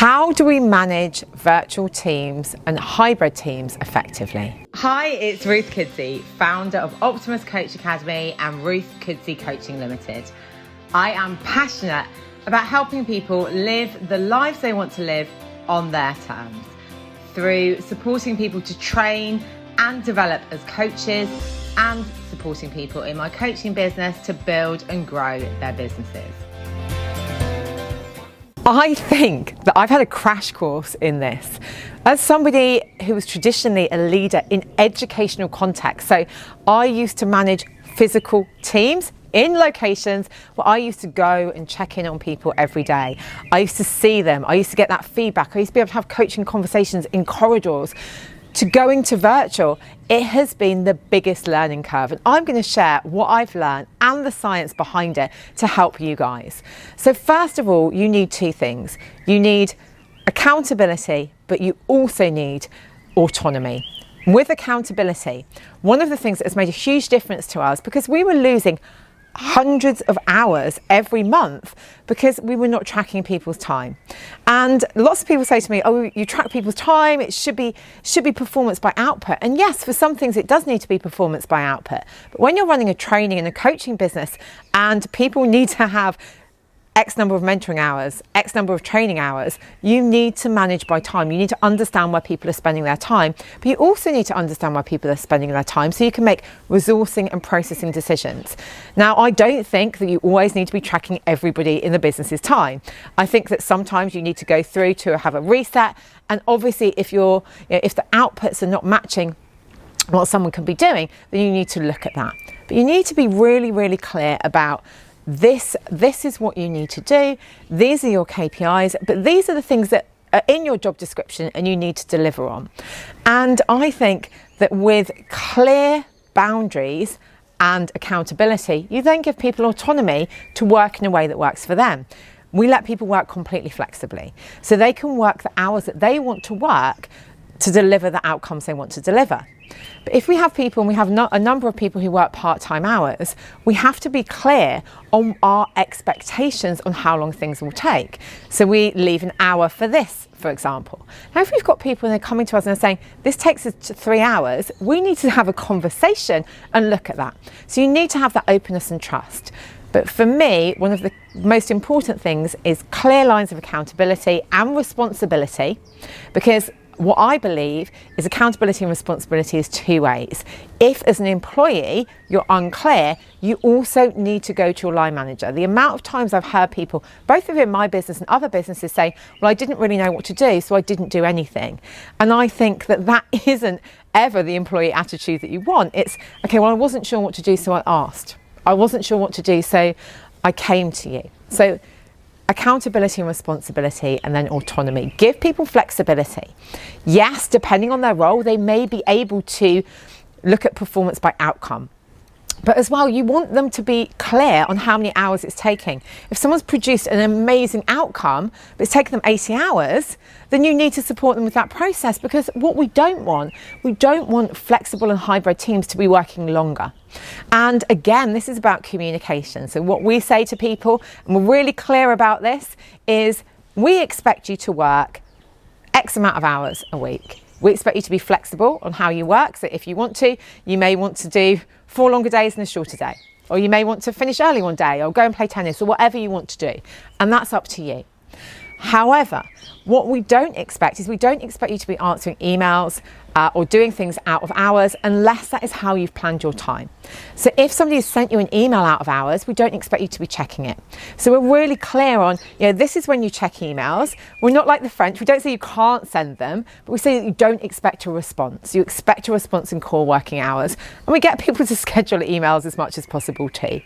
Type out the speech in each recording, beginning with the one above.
How do we manage virtual teams and hybrid teams effectively? Hi, it's Ruth Kudzi, founder of Optimus Coach Academy and Ruth Kudzi Coaching Limited. I am passionate about helping people live the lives they want to live on their terms through supporting people to train and develop as coaches and supporting people in my coaching business to build and grow their businesses. I think that I've had a crash course in this. As somebody who was traditionally a leader in educational context, so I used to manage physical teams in locations where I used to go and check in on people every day. I used to see them, I used to get that feedback, I used to be able to have coaching conversations in corridors. To going to virtual, it has been the biggest learning curve, and I'm going to share what I've learned and the science behind it to help you guys. So first of all, you need two things. You need accountability, but you also need autonomy. With accountability, one of the things that has made a huge difference to us, because we were losing hundreds of hours every month because we were not tracking people's time. And lots of people say to me, oh, you track people's time, it should be performance by output. And yes, for some things it does need to be performance by output. But when you're running a training and a coaching business and people need to have X number of mentoring hours, X number of training hours, you need to manage by time. You need to understand where people are spending their time, but you also need to understand where people are spending their time so you can make resourcing and processing decisions. Now, I don't think that you always need to be tracking everybody in the business's time. I think that sometimes you need to go through to have a reset, and obviously if if the outputs are not matching what someone can be doing, then you need to look at that. But you need to be really, really clear about this is what you need to do, these are your KPIs, but these are the things that are in your job description and you need to deliver on. And I think that with clear boundaries and accountability, you then give people autonomy to work in a way that works for them. We let people work completely flexibly, so they can work the hours that they want to work to deliver the outcomes they want to deliver. But if we have people, and we have a number of people who work part-time hours, we have to be clear on our expectations on how long things will take. So we leave an hour for this, for example. Now, if we've got people and they're coming to us and they're saying, this takes us 3 hours, we need to have a conversation and look at that. So you need to have that openness and trust. But for me, one of the most important things is clear lines of accountability and responsibility, because what I believe is accountability and responsibility is two ways. If as an employee you're unclear, you also need to go to your line manager. The amount of times I've heard people, both within my business and other businesses, say, well, I didn't really know what to do, so I didn't do anything. And I think that that isn't ever the employee attitude that you want. It's, okay, well, I wasn't sure what to do, so I asked. I wasn't sure what to do, so I came to you. So accountability and responsibility, and then autonomy. Give people flexibility. Yes, depending on their role, they may be able to look at performance by outcome. But as well, you want them to be clear on how many hours it's taking. If someone's produced an amazing outcome, but it's taken them 80 hours, then you need to support them with that process, because what we don't want flexible and hybrid teams to be working longer. And again, this is about communication. So what we say to people, and we're really clear about this, is we expect you to work X amount of hours a week. We expect you to be flexible on how you work. So if you want to, you may want to do 4 longer days and a shorter day, or you may want to finish early one day or go and play tennis, or whatever you want to do. And that's up to you. However, what we don't expect is we don't expect you to be answering emails or doing things out of hours unless that is how you've planned your time. So if somebody has sent you an email out of hours, we don't expect you to be checking it. So we're really clear on, this is when you check emails. We're not like the French. We don't say you can't send them, but we say that you don't expect a response. You expect a response in core working hours. And we get people to schedule emails as much as possible too.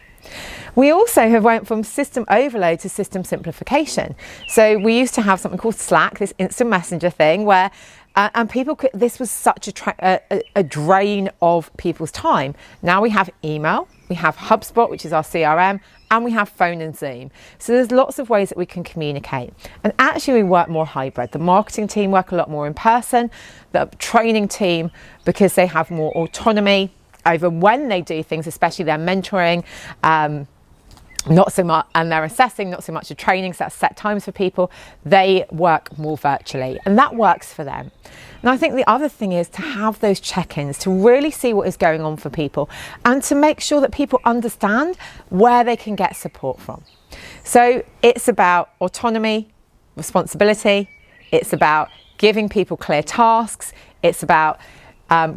We also have went from system overload to system simplification. So we used to have something called Slack, this instant messenger thing, where and this was such a drain of people's time. Now we have email, we have HubSpot, which is our CRM, and we have phone and Zoom. So there's lots of ways that we can communicate. And actually we work more hybrid. The marketing team work a lot more in person, the training team, because they have more autonomy over when they do things, especially their mentoring, not so much, and they're assessing, not so much a training, so that's set times for people. They work more virtually, and that works for them. And I think the other thing is to have those check-ins, to really see what is going on for people, and to make sure that people understand where they can get support from. So it's about autonomy, responsibility, it's about giving people clear tasks, it's about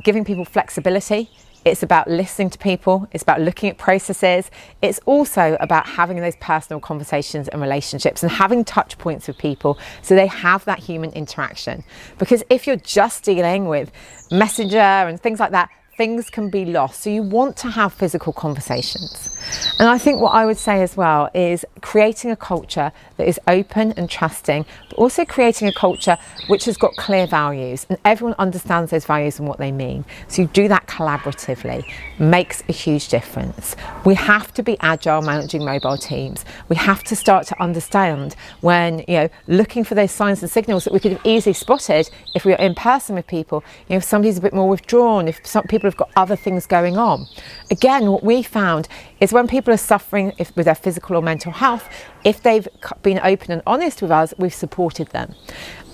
giving people flexibility. It's about listening to people, it's about looking at processes. It's also about having those personal conversations and relationships and having touch points with people so they have that human interaction. Because if you're just dealing with Messenger and things like that, things can be lost. So you want to have physical conversations. And I think what I would say as well is creating a culture that is open and trusting, but also creating a culture which has got clear values and everyone understands those values and what they mean. So you do that collaboratively, makes a huge difference. We have to be agile managing mobile teams. We have to start to understand when, looking for those signs and signals that we could have easily spotted if we were in person with people. If somebody's a bit more withdrawn, if some people have got other things going on. Again, what we found is when people are suffering with their physical or mental health, if they've been open and honest with us, we've supported them.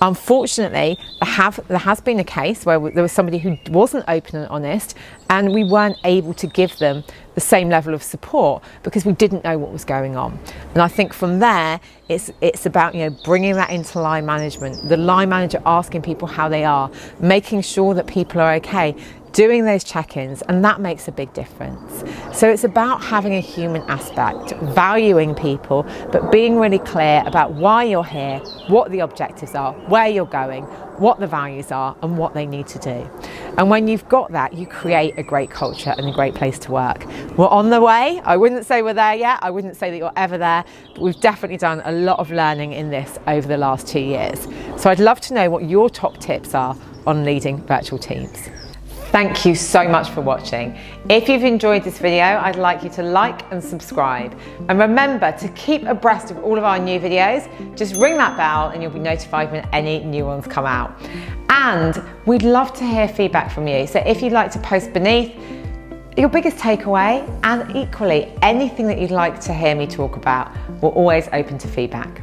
Unfortunately, there has been a case where there was somebody who wasn't open and honest, and we weren't able to give them the same level of support because we didn't know what was going on. And I think from there, it's about bringing that into line management, the line manager asking people how they are, making sure that people are okay, doing those check-ins, and that makes a big difference. So it's about having a human aspect, valuing people, but being really clear about why you're here, what the objectives are, where you're going, what the values are, and what they need to do. And when you've got that, you create a great culture and a great place to work. We're on the way. I wouldn't say we're there yet. I wouldn't say that you're ever there, but we've definitely done a lot of learning in this over the last 2 years. So I'd love to know what your top tips are on leading virtual teams. Thank you so much for watching. If you've enjoyed this video, I'd like you to like and subscribe. And remember to keep abreast of all of our new videos. Just ring that bell and you'll be notified when any new ones come out. And we'd love to hear feedback from you. So if you'd like to post beneath your biggest takeaway, and equally anything that you'd like to hear me talk about, we're always open to feedback.